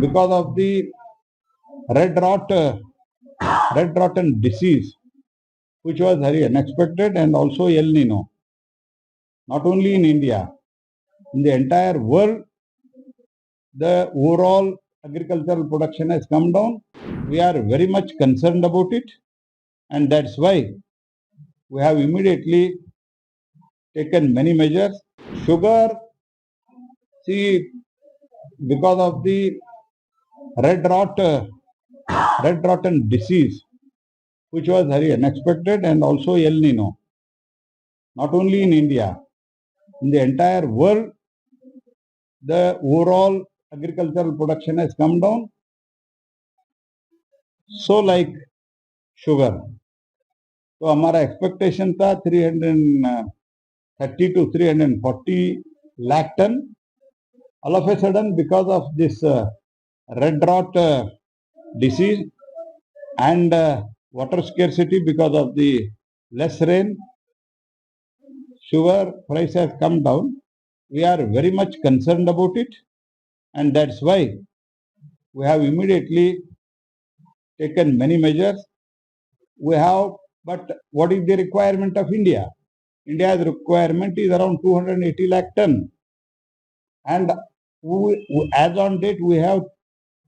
because of the red rotten disease, which was very unexpected, and also El Nino. Not only in India, in the entire world, the overall agricultural production has come down. We are very much concerned about it, and that's why we have immediately taken many measures. Sugar, see, because of the red rotten disease, which was very unexpected, and also El Nino. Not only in India, in the entire world, the overall agricultural production has come down. So like sugar. तो हमारा expectation था 330 to 340 lakh ton. All of a sudden, because of this red rot disease and water scarcity because of the less rain, sugar price has come down. We are very much concerned about it, and that's why we have immediately taken many measures. We have, but what is the requirement of India? India's requirement is around 280 lakh ton, and as on date we have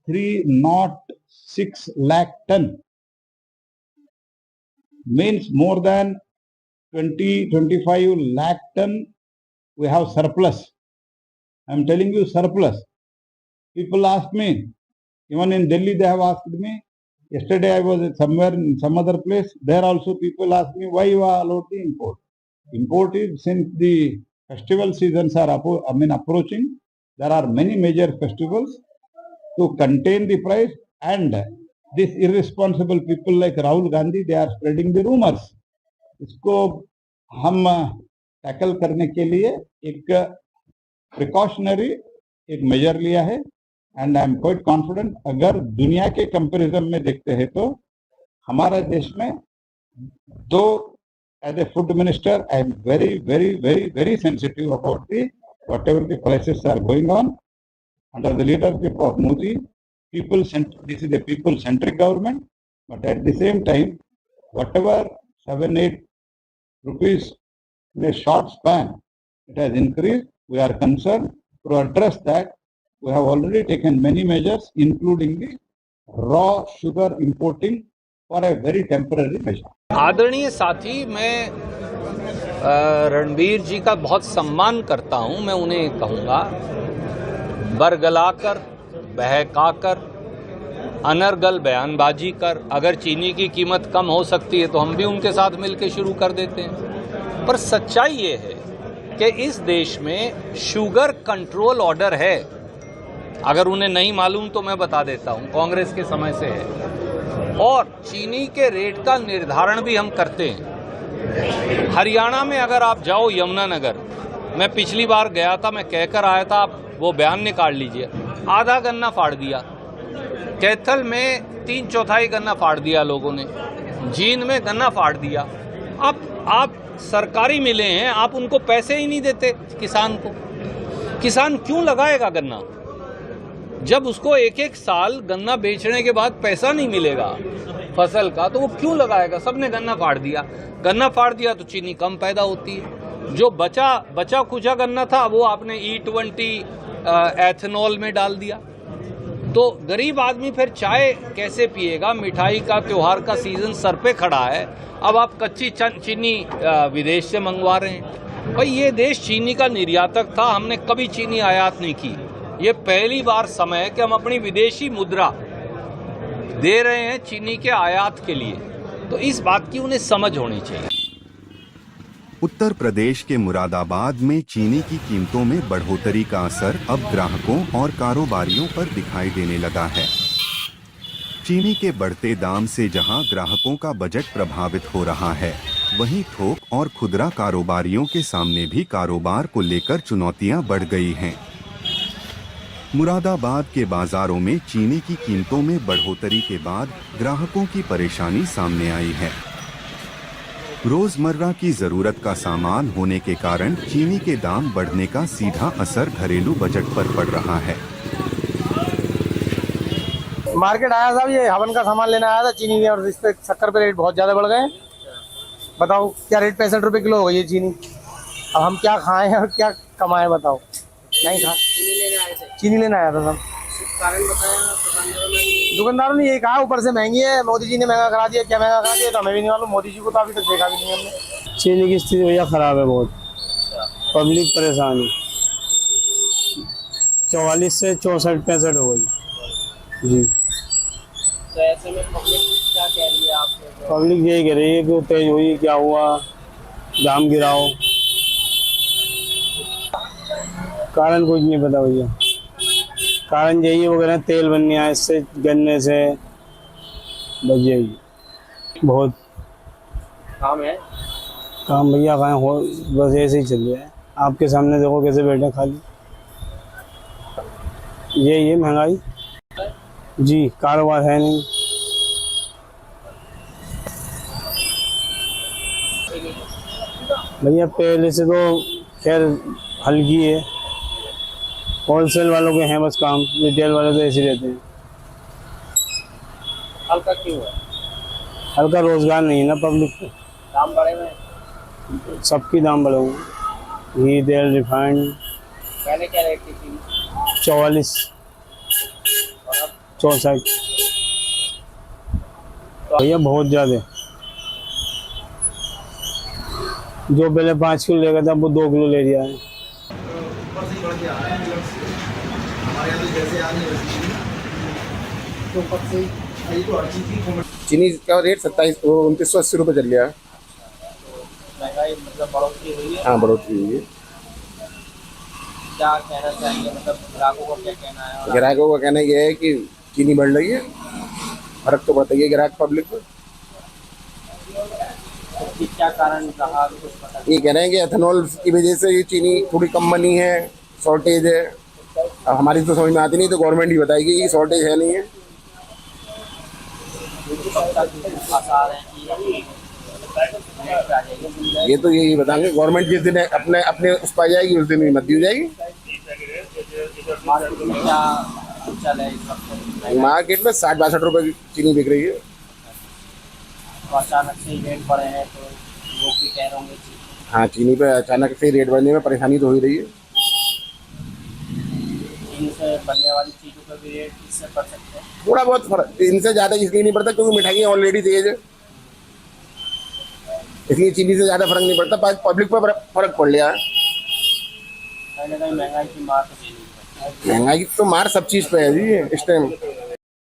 306 lakh ton. Means more than 20-25 lakh ton we have surplus. I am telling you surplus. People ask me, even in Delhi they have asked me. Yesterday I was somewhere in some other place. There also people ask me, why you are allowed the import? Import is, since the festival seasons are approaching, there are many major festivals. To contain the price, and these irresponsible people like Rahul Gandhi, they are spreading the rumors. इसको हम tackle करने के लिए एक precautionary एक major लिया है, and I am quite confident. अगर दुनिया के कंपैरिजन में देखते हैं तो हमारे देश में दो, as a food minister I am very very very very sensitive about the whatever the prices are going on under the leadership of Modi. This is a people-centric government, but at the same time, whatever 7-8 rupees in a short span, it has increased. We are concerned. To address that, we have already taken many measures, including the raw sugar importing for a very temporary measure. आदरणीय साथी, मैं रणबीर जी का बहुत सम्मान करता हूं. मैं उन्हें कहूंगा, बरगलाकर, बहकाकर, अनर्गल बयानबाजी कर, अगर चीनी की कीमत कम हो सकती है तो हम भी उनके साथ मिलकर शुरू कर देते हैं. पर सच्चाई ये है कि इस देश में शुगर कंट्रोल ऑर्डर है. अगर उन्हें नहीं मालूम तो मैं बता देता हूं, कांग्रेस के समय से है. और चीनी के रेट का निर्धारण भी हम करते हैं. हरियाणा में अगर आप जाओ, यमुनानगर, मैं पिछली बार गया था, मैं कहकर आया था, आप वो बयान निकाल लीजिए. आधा गन्ना फाड़ दिया. कैथल में 3/4 गन्ना फाड़ दिया लोगों ने. जींद में गन्ना फाड़ दिया. अब आप सरकारी मिले हैं, आप उनको पैसे ही नहीं देते किसान को. किसान क्यों लगाएगा गन्ना जब उसको एक साल गन्ना बेचने के बाद पैसा नहीं मिलेगा फसल का? तो वो क्यों लगाएगा? सबने गन्ना फाड़ दिया. गन्ना फाड़ दिया तो चीनी कम पैदा होती है. जो बचा कुचा गन्ना था वो आपने E20 एथेनॉल में डाल दिया. तो गरीब आदमी फिर चाय कैसे पिएगा? मिठाई का त्योहार का सीजन सर पे खड़ा है, अब आप कच्ची चीनी विदेश से मंगवा रहे हैं. भाई, ये देश चीनी का निर्यातक था, हमने कभी चीनी आयात नहीं की. ये पहली बार समय है कि हम अपनी विदेशी मुद्रा दे रहे हैं चीनी के आयात के लिए. तो इस बात की उन्हें समझ होनी चाहिए. उत्तर प्रदेश के मुरादाबाद में चीनी की कीमतों में बढ़ोतरी का असर अब ग्राहकों और कारोबारियों पर दिखाई देने लगा है. चीनी के बढ़ते दाम से जहां ग्राहकों का बजट प्रभावित हो रहा है, वहीं थोक और खुदरा कारोबारियों के सामने भी कारोबार को लेकर चुनौतियां बढ़ गई हैं. मुरादाबाद के बाजारों में चीनी की कीमतों में बढ़ोतरी के बाद ग्राहकों की परेशानी सामने आई है. रोजमर्रा की जरूरत का सामान होने के कारण चीनी के दाम बढ़ने का सीधा असर घरेलू बजट पर पड़ रहा है. मार्केट आया साहब, ये हवन का सामान लेना आया था चीनी के, और इस पे शक्कर पे रेट बहुत ज़्यादा बढ़ गए। बताओ क्या रेट, 65 रुपये किलो हो गई है चीनी। अब हम क्या खाएं और क्या कमाएं, बताओ। नहीं खा, चीनी लेने आया था साहब। कारण बताया दुकानदारों ने यही कहा ऊपर से महंगी है, मोदी जी ने महंगा करा दिया। क्या महंगा करा दिया तो हमें भी नहीं मालूम, मोदी जी को तो अभी तक देखा भी नहीं हमने। चीनी की स्थिति भैया ख़राब है बहुत, पब्लिक परेशान है। 44 से 64-65 हो गई जी। तो ऐसे में पब्लिक क्या कह रही है आपसे? पब्लिक यही कह रही है कि तेज हुई, क्या हुआ, दाम गिराओ। कारण कुछ नहीं पता भैया, कारण यही है वो कह रहे हैं तेल बन नहीं आया इससे, गन्ने से, बस यही बहुत काम है। काम भैया कहाँ हो, बस ऐसे ही चल रहा है। आपके सामने देखो कैसे बैठे खाली, यही है महंगाई जी, कारोबार है नहीं। भैया पहले से तो खैर हल्की है, होलसेल वालों के हैं बस काम, रिटेल वाले तो ऐसे रहते हैं। हल्का क्यों है? हल्का रोजगार नहीं है ना पब्लिक को, दाम बढ़े हुए हैं। सबकी दाम बढ़े हुए हैं। घी, तेल, रिफाइंड पहले क्या रेट थी? 44, 64। भैया बहुत ज़्यादा, जो पहले 5 किलो लेगा था वो 2 किलो ले लिया है। चीनी का रेट 2980 रुपये चल गया। महंगाई मतलब बढ़ोतरी हुई है। हाँ, बढ़ोतरी हुई है। क्या कहना चाहिए, मतलब ग्राहकों को क्या कहना है? और ग्राहकों का कहना यह है कि चीनी बढ़ रही है, फर्क तो पड़ता ही है ग्राहक पब्लिक को। इसकी क्या कारण रहा कुछ पता ये कह रहे हैं कि एथेनॉल की वजह से ये चीनी थोड़ी कम बनी है, शॉर्टेज है। अब हमारी तो समझ में आती नहीं, तो गवर्नमेंट ही बताएगी कि शॉर्टेज है नहीं है। आसार है कि रेट पे आ जाएगी? ये तो यही बताएंगे गवर्नमेंट, जिस दिन अपने अपने उस पर आ जाएगी उस दिन ही मत दी जाएगी। मार्केट में क्या चल है इस वक्त? मार्केट में 60-62 रुपये की चीनी बिक रही है। तो अचानक से ही रेट बढ़े हैं तो लोग भी कह रहे होंगे हाँ, चीनी पे अचानक से रेट बढ़ने में परेशानी तो हो ही रही है। चीनी से बनने वाली चीज़ों का भी रेट इससे बढ़ सकते हैं। थोड़ा बहुत फर्क इनसे ज़्यादा इसलिए नहीं पड़ता क्योंकि मिठाइयाँ ऑलरेडी तेज है, इसलिए चीनी से ज़्यादा फर्क नहीं पड़ता। पब्लिक पर फर्क पड़ गया है। कहीं ना कहीं महंगाई की मार तो देनी है। महंगाई तो मार सब चीज़ पे है जी इस टाइम।